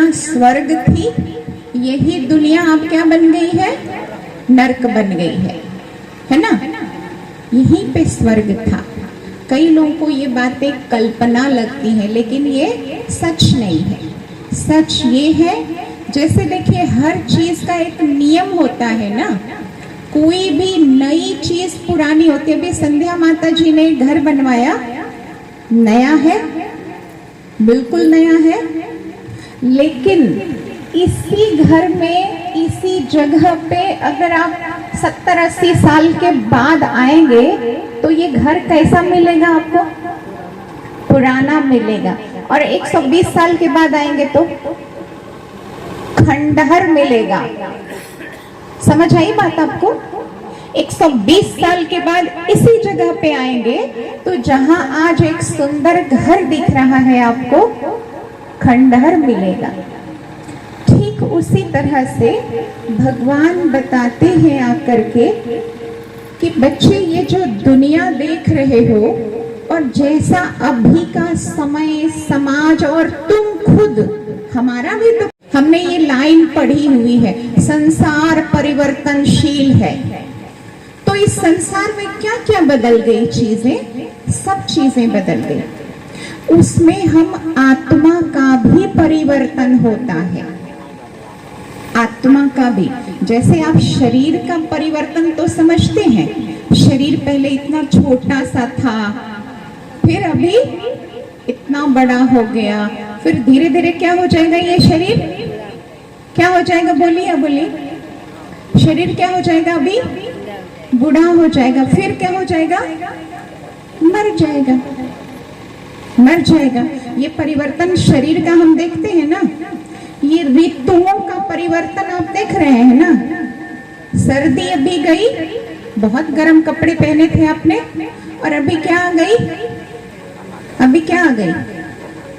दुनिया स्वर्ग थी, यही दुनिया अब क्या बन गई है? नरक बन गई है ना? यहीं पे स्वर्ग था। कई लोगों को ये बातें कल्पना लगती है, लेकिन ये सच नहीं है। सच ये है, जैसे देखिए हर चीज का एक नियम होता है ना। कोई भी नई चीज पुरानी होती है। अभी संध्या माता जी ने घर बनवाया, नया है, बिल्कुल नया है, लेकिन इसी घर में इसी जगह पे अगर आप 70-80 साल के बाद आएंगे तो ये घर कैसा मिलेगा आपको? पुराना मिलेगा। और 120 साल के बाद आएंगे तो खंडहर मिलेगा। समझ आई बात आपको? 120 साल के बाद इसी जगह पे आएंगे तो जहां आज एक सुंदर घर दिख रहा है आपको, खंडहर मिलेगा। ठीक उसी तरह से भगवान बताते हैं आकर के कि बच्चे ये जो दुनिया देख रहे हो और जैसा अभी का समय, समाज और तुम खुद, हमारा भी तो, हमने ये लाइन पढ़ी हुई है, संसार परिवर्तनशील है। तो इस संसार में क्या क्या बदल गई चीजें? सब चीजें बदल गई। उसमें हम आत्मा का भी परिवर्तन होता है, आत्मा का भी। जैसे आप शरीर का परिवर्तन तो समझते हैं, शरीर पहले इतना छोटा सा था, फिर अभी इतना बड़ा हो गया, फिर धीरे धीरे क्या हो जाएगा? ये शरीर क्या हो जाएगा? बोलिए बोलिए। शरीर क्या हो जाएगा? अभी बूढ़ा हो जाएगा, फिर क्या हो जाएगा? मर जाएगा, मर जाएगा। ये परिवर्तन शरीर का हम देखते हैं ना। ये ऋतुओं का परिवर्तन आप देख रहे हैं ना। सर्दी अभी गई, बहुत गर्म कपड़े पहने थे आपने, और अभी क्या आ गई? अभी क्या आ गई?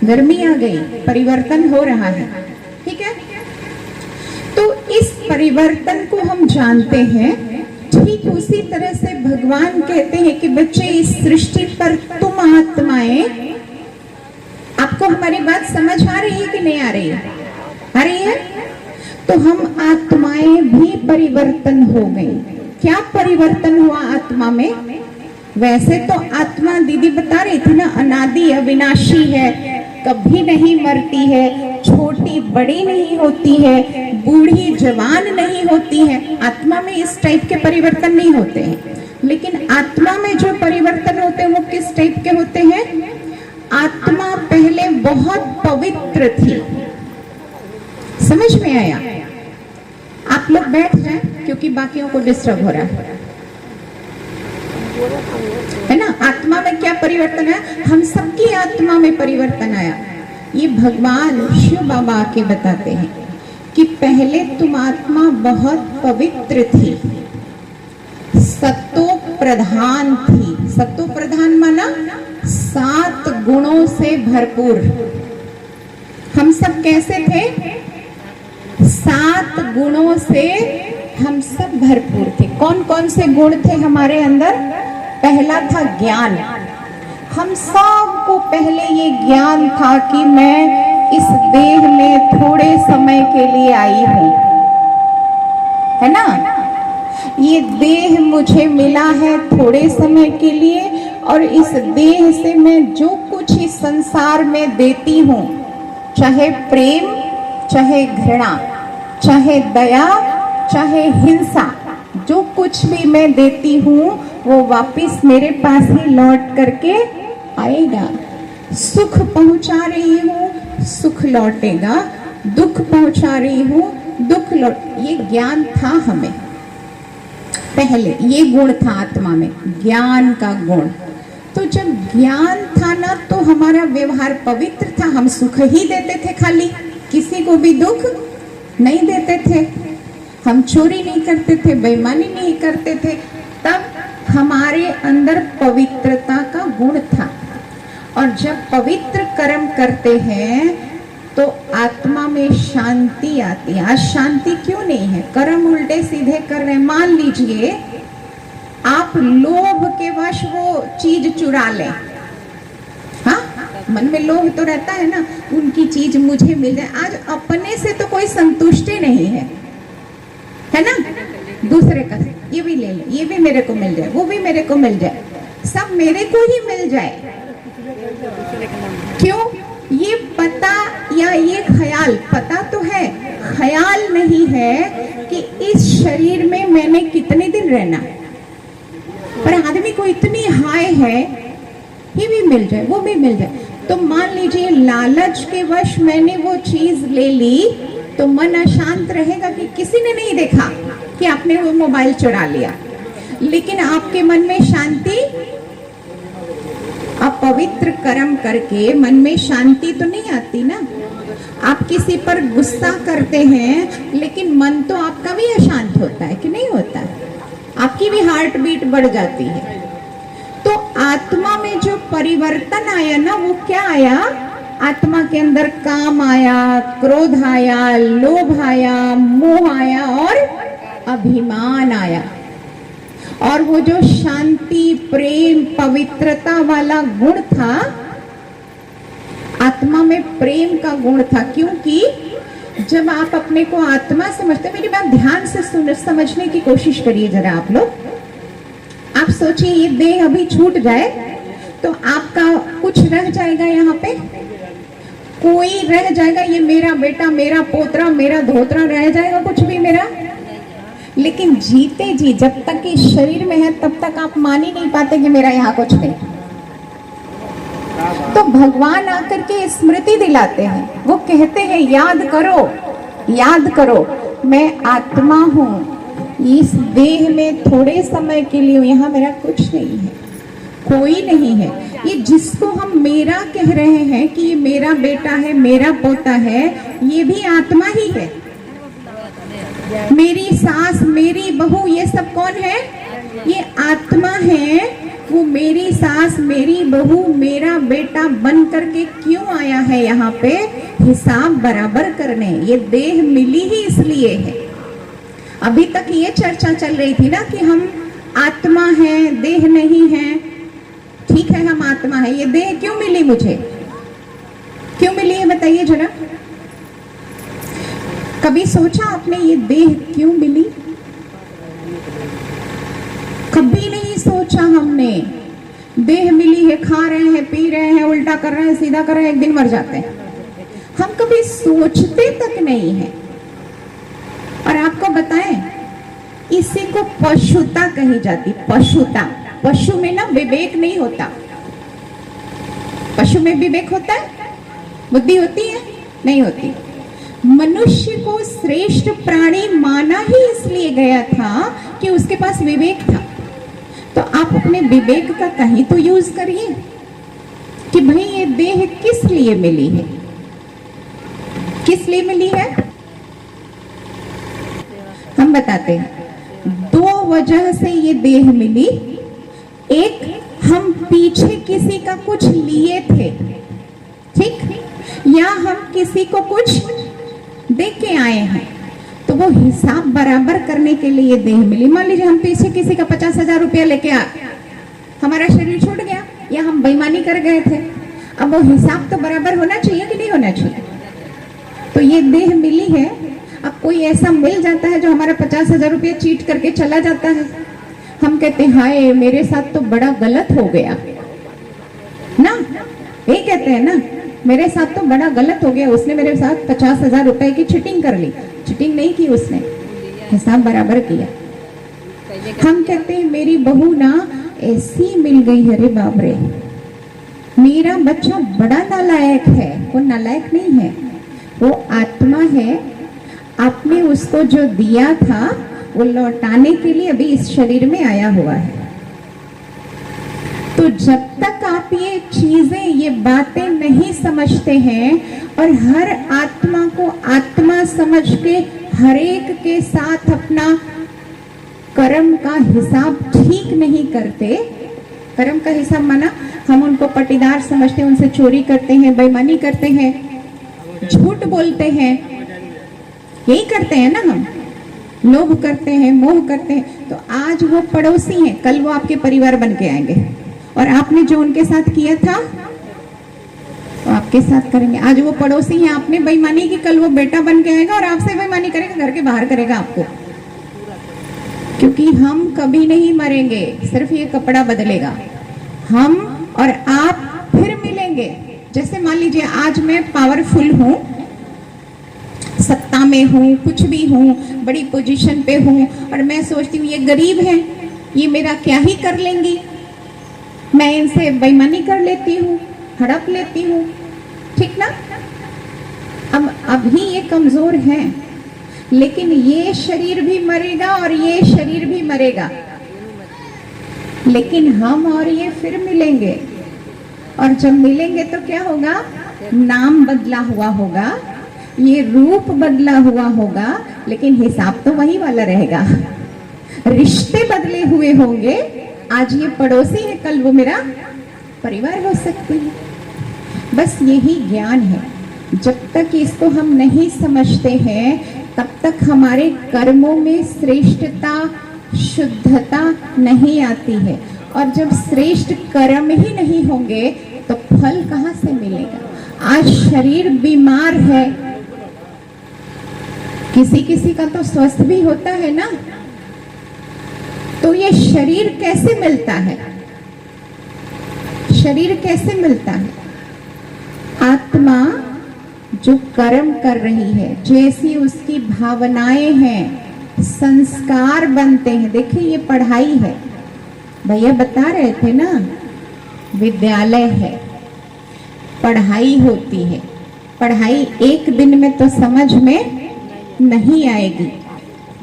गर्मी आ गई। परिवर्तन हो रहा है, ठीक है। तो इस परिवर्तन को हम जानते हैं। ठीक उसी तरह से भगवान कहते हैं कि बच्चे इस सृष्टि पर तुम आत्माएं, आपको हमारी बात समझ आ रही है कि नहीं आ रही है? आ रही है। तो हम आत्माएं भी परिवर्तन हो गई। क्या परिवर्तन हुआ आत्मा में? वैसे तो आत्मा दीदी बता रही थी ना, अनादि अविनाशी है, कभी नहीं मरती है, छोटी बड़ी नहीं होती है, बूढ़ी जवान नहीं होती है। आत्मा में इस टाइप के परिवर्तन नहीं होते हैं। लेकिन आत्मा में जो परिवर्तन होते हैं वो किस टाइप के होते हैं? आत्मा पहले बहुत पवित्र थी। समझ में आया? आप लोग बैठ जाएं क्योंकि बाकियों को डिस्टर्ब हो रहा है ना। आत्मा में क्या परिवर्तन है? हम सबकी आत्मा में परिवर्तन आया। ये भगवान शिव बाबा के बताते हैं कि पहले तुम आत्मा बहुत पवित्र थी, सत्तो प्रधान थी। सत्तो प्रधान माना 7 गुणों से भरपूर। हम सब कैसे थे? 7 गुणों से हम सब भरपूर थे। कौन कौन से गुण थे हमारे अंदर? पहला था ज्ञान। हम सबको पहले ये ज्ञान था कि मैं इस देह में थोड़े समय के लिए आई हूं, है ना। ये देह मुझे मिला है थोड़े समय के लिए, और इस देह से मैं जो कुछ इस संसार में देती हूँ, चाहे प्रेम, चाहे घृणा, चाहे दया, चाहे हिंसा, जो कुछ भी मैं देती हूँ वो वापस मेरे पास ही लौट करके आएगा। सुख पहुंचा रही हूँ, सुख लौटेगा। दुख पहुंचा रही हूँ, दुख लौट। ये ज्ञान था हमें पहले, ये गुण था आत्मा में, ज्ञान का गुण। तो जब ज्ञान था ना तो हमारा व्यवहार पवित्र था। हम सुख ही देते थे, खाली किसी को भी दुख नहीं देते थे। हम चोरी नहीं करते थे, बेईमानी नहीं करते थे। तब हमारे अंदर पवित्रता का गुण था। और जब पवित्र कर्म करते हैं तो आत्मा में शांति आती है। आज शांति क्यों नहीं है? कर्म उल्टे सीधे कर रहे हैं। मान लीजिए आप लोभ के वश वो चीज चुरा लें, हाँ, मन में लोभ तो रहता है ना, उनकी चीज मुझे मिल जाए। आज अपने से तो कोई संतुष्टि नहीं है ना, दूसरे का ये भी ले ले, ये भी मेरे को मिल जाए, वो भी मेरे को मिल जाए, सब मेरे को ही मिल जाए। क्यों? ये पता या ये ख्याल, पता तो है, ख्याल नहीं है कि इस शरीर में मैंने कितने दिन रहना। पर आदमी को इतनी हाय है, ये भी मिल जाए, वो भी मिल जाए। तो मान लीजिए लालच के वश मैंने वो चीज ले ली, तो मन अशांत रहेगा कि किसी ने नहीं देखा कि आपने वो मोबाइल चुरा लिया, लेकिन आपके मन में शांति, अपवित्र कर्म करके मन में शांति तो नहीं आती ना। आप किसी पर गुस्सा करते हैं, लेकिन मन तो आपका भी अशांत होता है कि नहीं होता है? आपकी भी हार्ट बीट बढ़ जाती है। तो आत्मा में जो परिवर्तन आया ना, वो क्या आया? आत्मा के अंदर काम आया, क्रोध आया, लोभ आया, मोह आया और अभिमान आया। और वो जो शांति, प्रेम, पवित्रता वाला गुण था, आत्मा में प्रेम का गुण था। क्योंकि जब आप अपने को आत्मा समझते, मेरी बात ध्यान से समझने की कोशिश करिए जरा आप लोग। आप सोचिए ये देह अभी छूट जाए तो आपका कुछ रह जाएगा, यहाँ पे कोई रह जाएगा? ये मेरा बेटा, मेरा पोतरा, मेरा धोतरा रह जाएगा कुछ भी मेरा? लेकिन जीते जी जब तक इस शरीर में है तब तक आप मान ही नहीं पाते कि मेरा यहाँ कुछ नहीं। तो भगवान आकर के स्मृति दिलाते हैं, वो कहते हैं याद करो, याद करो, मैं आत्मा हूँ, इस देह में थोड़े समय के लिए, यहाँ मेरा कुछ नहीं है, कोई नहीं है। ये जिसको हम मेरा कह रहे हैं कि ये मेरा बेटा है, मेरा पोता है, ये भी आत्मा ही है। मेरी सास, मेरी बहू, ये सब कौन है? ये आत्मा है। वो मेरी सास, मेरी बहू, मेरा बेटा बन करके क्यों आया है यहाँ पे? हिसाब बराबर करने। ये देह मिली ही इसलिए है। अभी तक ये चर्चा चल रही थी ना कि हम आत्मा हैं, देह नहीं है। ठीक है, हम आत्मा है, ये देह क्यों मिली मुझे? क्यों मिली है बताइए जरा। कभी सोचा आपने ये देह क्यों मिली? कभी नहीं सोचा हमने। देह मिली है, खा रहे हैं, पी रहे हैं, उल्टा कर रहे हैं, सीधा कर रहे हैं, एक दिन मर जाते हैं। हम कभी सोचते तक नहीं है। और आपको बताएं, इसी को पशुता कही जाती। पशुता, पशु में ना विवेक नहीं होता। पशु में विवेक होता है? बुद्धि होती है? नहीं होती। मनुष्य को श्रेष्ठ प्राणी माना ही इसलिए गया था कि उसके पास विवेक था। तो आप अपने विवेक का कहीं तो यूज करिए कि भाई ये देह किस लिए मिली है, किस लिए मिली है। हम बताते हैं, दो वजह से ये देह मिली। एक, हम पीछे किसी का कुछ लिए थे, ठीक, या हम किसी को कुछ दे के आए हैं, तो वो हिसाब बराबर करने के लिए देह मिली। मान लीजिए हम पीछे किसी का 50,000 रुपया लेके आ, हमारा शरीर छूट गया, या हम बेईमानी कर गए थे। अब वो हिसाब तो बराबर होना चाहिए कि नहीं होना चाहिए? तो ये देह मिली है। अब कोई ऐसा मिल जाता है जो हमारा 50,000 रुपया चीट करके चला जाता है, हम कहते हैं हाय मेरे साथ तो बड़ा गलत हो गया ना। ये कहते हैं ना, मेरे साथ तो बड़ा गलत हो गया, उसने मेरे साथ 50,000 रुपए की चीटिंग कर ली। चीटिंग नहीं की उसने, हिसाब बराबर किया। हम कहते हैं मेरी बहू ना ऐसी मिल गई, अरे बाप रे, मेरा बच्चा बड़ा नालायक है। वो नालायक नहीं है, वो आत्मा है। आपने उसको जो दिया था वो लौटाने के लिए अभी इस शरीर में आया हुआ है। तो जब तक आप ये चीजें, ये बातें नहीं समझते हैं और हर आत्मा को आत्मा समझ के हर एक के साथ अपना कर्म का हिसाब ठीक नहीं करते। कर्म का हिसाब माना हम उनको पटीदार समझते हैं, उनसे चोरी करते हैं, बेईमानी करते हैं, झूठ बोलते हैं, यही करते हैं ना हम, लोभ करते हैं, मोह करते हैं। तो आज वो पड़ोसी हैं, कल वो आपके परिवार बन के आएंगे। और आपने जो उनके साथ किया था किसके साथ करेंगे? आज वो पड़ोसी है, आपने बेईमानी की, कल वो बेटा बन के आएगा और आपसे बेईमानी करेगा, घर के बाहर करेगा आपको। क्योंकि हम कभी नहीं मरेंगे, सिर्फ ये कपड़ा बदलेगा। हम और आप फिर मिलेंगे। जैसे मान लीजिए आज मैं पावरफुल हूँ, सत्ता में हूँ, कुछ भी हूँ, बड़ी पोजीशन पे हूँ, और मैं सोचती हूँ ये गरीब हैं, ये मेरा क्या ही कर लेंगी, मैं इनसे बेईमानी कर लेती हूँ, हड़प लेती हूँ, ठीक ना। अब अभी ये कमजोर हैं, लेकिन ये शरीर भी मरेगा और ये शरीर भी मरेगा, लेकिन हम और ये फिर मिलेंगे। और जब मिलेंगे तो क्या होगा? नाम बदला हुआ होगा, ये रूप बदला हुआ होगा, लेकिन हिसाब तो वही वाला रहेगा। रिश्ते बदले हुए होंगे, आज ये पड़ोसी है, कल वो मेरा परिवार हो सकती है। बस यही ज्ञान है। जब तक इसको हम नहीं समझते हैं, तब तक हमारे कर्मों में श्रेष्ठता, शुद्धता नहीं आती है। और जब श्रेष्ठ कर्म ही नहीं होंगे तो फल कहाँ से मिलेगा? आज शरीर बीमार है, किसी किसी का तो स्वस्थ भी होता है ना, तो ये शरीर कैसे मिलता है? शरीर कैसे मिलता है? आत्मा जो कर्म कर रही है, जैसी उसकी भावनाएं हैं, संस्कार बनते हैं। देखिए ये पढ़ाई है, भैया बता रहे थे ना, विद्यालय है, पढ़ाई होती है। पढ़ाई एक दिन में तो समझ में नहीं आएगी।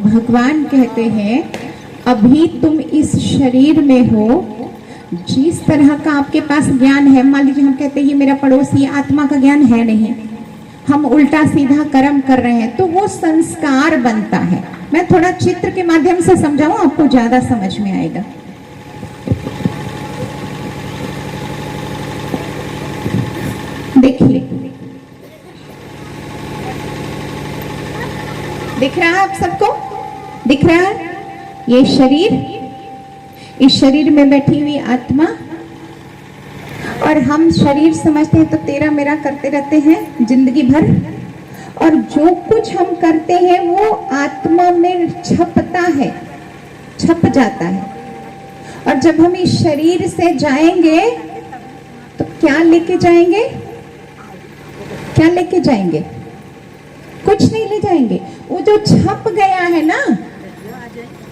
भगवान कहते हैं अभी तुम इस शरीर में हो, जिस तरह का आपके पास ज्ञान है, मान लीजिए हम कहते हैं ये मेरा पड़ोसी, आत्मा का ज्ञान है नहीं, हम उल्टा सीधा कर्म कर रहे हैं, तो वो संस्कार बनता है। मैं थोड़ा चित्र के माध्यम से समझाऊं, आपको ज्यादा समझ में आएगा। देखिए, दिख रहा है आप सबको? दिख रहा है? ये शरीर, इस शरीर में बैठी हुई आत्मा, और हम शरीर समझते हैं तो तेरा मेरा करते रहते हैं जिंदगी भर, और जो कुछ हम करते हैं वो आत्मा में छपता है, छप जाता है। और जब हम इस शरीर से जाएंगे तो क्या लेके जाएंगे? क्या लेके जाएंगे? कुछ नहीं ले जाएंगे। वो जो छप गया है ना,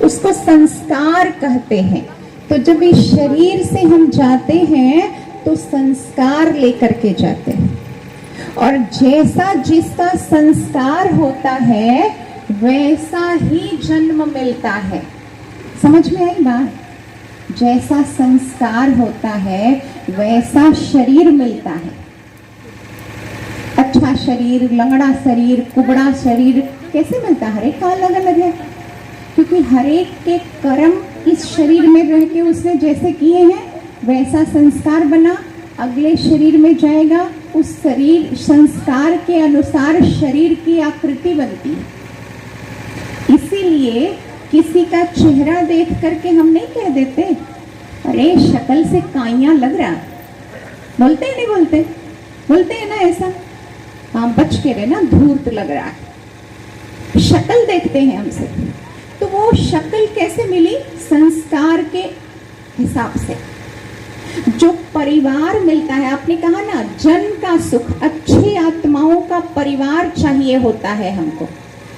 उसको संस्कार कहते हैं। तो जब इस शरीर से हम जाते हैं तो संस्कार लेकर के जाते हैं, और जैसा जिसका संस्कार होता है वैसा ही जन्म मिलता है। समझ में आई बात? जैसा संस्कार होता है वैसा शरीर मिलता है। अच्छा शरीर, लंगड़ा शरीर, कुबड़ा शरीर कैसे मिलता है? हर एक का अलग अलग है, क्योंकि हर एक के कर्म इस शरीर में रह के उसने जैसे किए हैं वैसा संस्कार बना, अगले शरीर में जाएगा, उस शरीर संस्कार के अनुसार शरीर की आकृति बनती है। इसीलिए किसी का चेहरा देख करके हम नहीं कह देते अरे शक्ल से काइया लग रहा, बोलते नहीं बोलते? बोलते हैं ना ऐसा, हाँ बच के रहना, धूर्त लग रहा है। शक्ल देखते हैं हमसे, तो वो शक्ल कैसे मिली? संस्कार के हिसाब से। जो परिवार मिलता है, आपने कहा ना जन्म का सुख, अच्छी आत्माओं का परिवार चाहिए होता है हमको।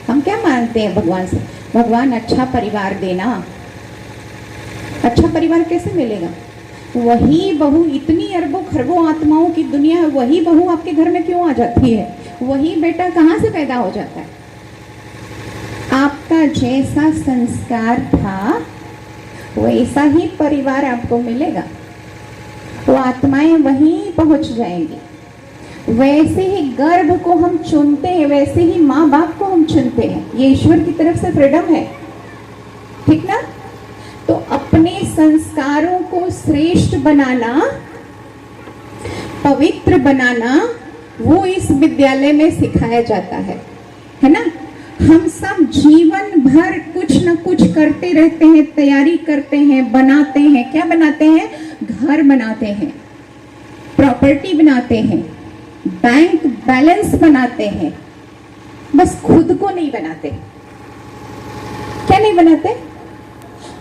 हम क्या मानते हैं भगवान से? भगवान अच्छा परिवार देना। अच्छा परिवार कैसे मिलेगा? वही बहू, इतनी अरबों खरबों आत्माओं की दुनिया है, वही बहू आपके घर में क्यों आ जाती है? वही बेटा कहाँ से पैदा हो जाता है? आपका जैसा संस्कार था वैसा ही परिवार आपको मिलेगा, वो आत्माएं वहीं पहुंच जाएंगी। वैसे ही गर्भ को हम चुनते हैं, वैसे ही माँ बाप को हम चुनते हैं। ये ईश्वर की तरफ से फ्रीडम है, ठीक ना? तो अपने संस्कारों को श्रेष्ठ बनाना, पवित्र बनाना, वो इस विद्यालय में सिखाया जाता है ना? हम सब जीवन भर कुछ न कुछ करते रहते हैं, तैयारी करते हैं, बनाते हैं। क्या बनाते हैं? घर बनाते हैं, प्रॉपर्टी बनाते हैं, बैंक बैलेंस बनाते हैं, बस खुद को नहीं बनाते। क्या नहीं बनाते?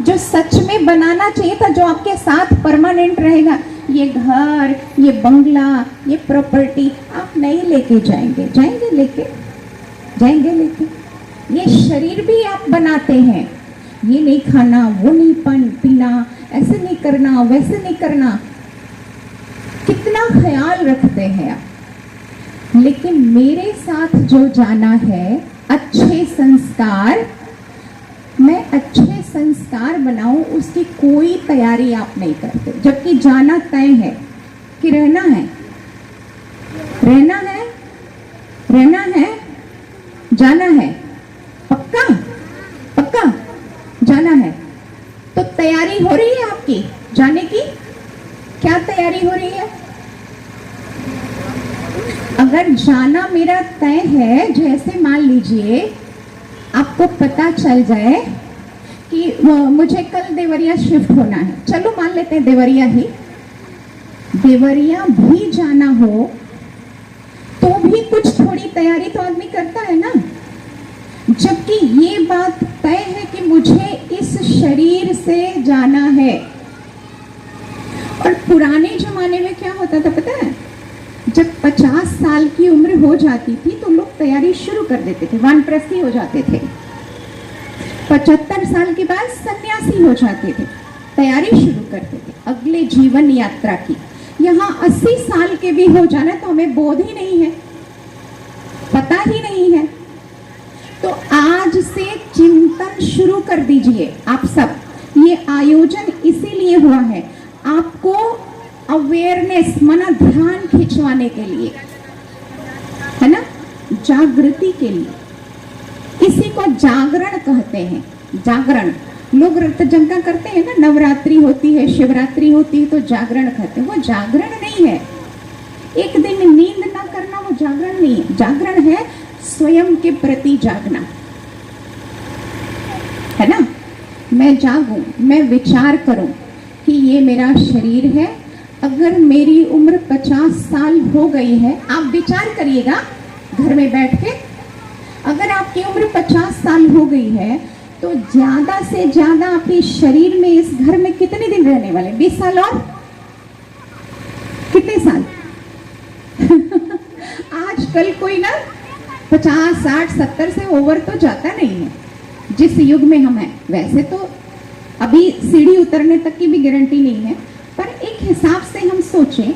जो सच में बनाना चाहिए था, जो आपके साथ परमानेंट रहेगा, ये घर, ये बंगला, ये प्रॉपर्टी आप नहीं लेके जाएंगे। जाएंगे लेके? जाएंगे लेके? ये शरीर भी आप बनाते हैं, ये नहीं खाना, वो नहीं पीना, ऐसे नहीं करना, वैसे नहीं करना, कितना ख्याल रखते हैं आप। लेकिन मेरे साथ जो जाना है, अच्छे संस्कार, मैं अच्छे संस्कार बनाऊं, उसकी कोई तैयारी आप नहीं करते। जबकि जाना तय है कि रहना है, रहना है, रहना है, जाना है, पक्का पक्का जाना है। तो तैयारी हो रही है आपकी जाने की? क्या तैयारी हो रही है? अगर जाना मेरा तय है, जैसे मान लीजिए आपको पता चल जाए कि मुझे कल देवरिया शिफ्ट होना है, चलो मान लेते हैं देवरिया ही, देवरिया भी जाना हो तो भी कुछ थोड़ी तैयारी तो आदमी करता है ना। जबकि ये बात तय है कि मुझे इस शरीर से जाना है। और पुराने जमाने में क्या होता था पता है? जब 50 साल की उम्र हो जाती थी तो लोग तैयारी शुरू कर देते थे, वानप्रस्थी हो जाते थे। 75 साल के बाद सन्यासी हो जाते थे, तैयारी शुरू करते थे अगले जीवन यात्रा की। यहाँ 80 साल के भी हो जाना तो हमें बोध ही नहीं है, पता ही नहीं है। तो आज से चिंतन शुरू कर दीजिए आप सब। ये आयोजन इसीलिए हुआ है, आपको अवेयरनेस, मना ध्यान खिंचवाने के लिए, है ना, जागृति के लिए। इसी को जागरण कहते हैं। जागरण, लोग रक्त जंका करते हैं ना, नवरात्रि होती है, शिवरात्रि होती है तो जागरण कहते हैं। वो जागरण नहीं है, एक दिन नींद ना करना वो जागरण नहीं है। जागरण है स्वयं के प्रति जागना, है ना। मैं जागूं, मैं विचार करूं कि ये मेरा शरीर है। अगर मेरी उम्र 50 साल हो गई है, आप विचार करिएगा घर में बैठ के, अगर आपकी उम्र 50 साल हो गई है तो ज्यादा से ज्यादा आपके शरीर में, इस घर में कितने दिन रहने वाले? 20 साल और कितने साल? आजकल कोई ना 50, 60, 70 से ओवर तो जाता नहीं है, जिस युग में हम हैं। वैसे तो अभी सीढ़ी उतरने तक की भी गारंटी नहीं है, पर एक हिसाब से हम सोचें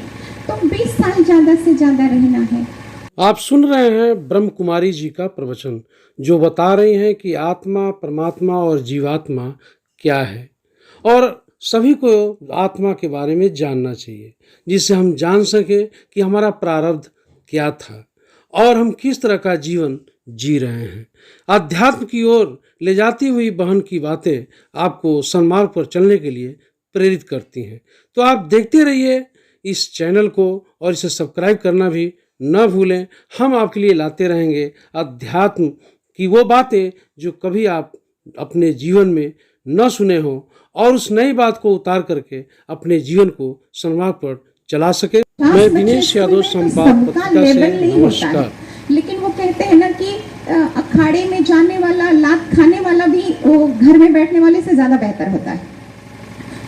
तो 20 साल ज्यादा से ज्यादा रहना है। आप सुन रहे हैं ब्रह्म कुमारी जी का प्रवचन, जो बता रही हैं कि आत्मा, परमात्मा और जीवात्मा क्या है, और सभी को आत्मा के बारे में जानना चाहिए, जिससे हम जान सकें कि हमारा प्रारब्ध क्या था और हम किस तरह का जीवन जी रहे हैं। अध्यात्म की ओर ले जाती हुई बहन की बातें आपको सन्मार्ग पर चलने के लिए प्रेरित करती हैं। तो आप देखते रहिए इस चैनल को और इसे सब्सक्राइब करना भी न भूलें। हम आपके लिए लाते रहेंगे अध्यात्म की वो बातें जो कभी आप अपने जीवन में न सुने हो, और उस नई बात को उतार करके अपने जीवन को सन्मार्ग पर चला सके। मैं दिनेश यादव, संवाद पत्रिका से नमस्कार। लेकिन वो कहते हैं ना कि अखाड़े में जाने वाला, लात खाने वाला भी वो घर में बैठने वाले से ज्यादा बेहतर होता है।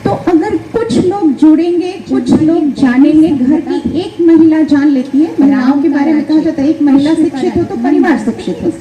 तो अगर कुछ लोग जुड़ेंगे, कुछ लोग जानेंगे, घर की एक महिला जान लेती है, महिलाओं के बारे में कहा जाता है एक महिला शिक्षित हो तो परिवार शिक्षित हो।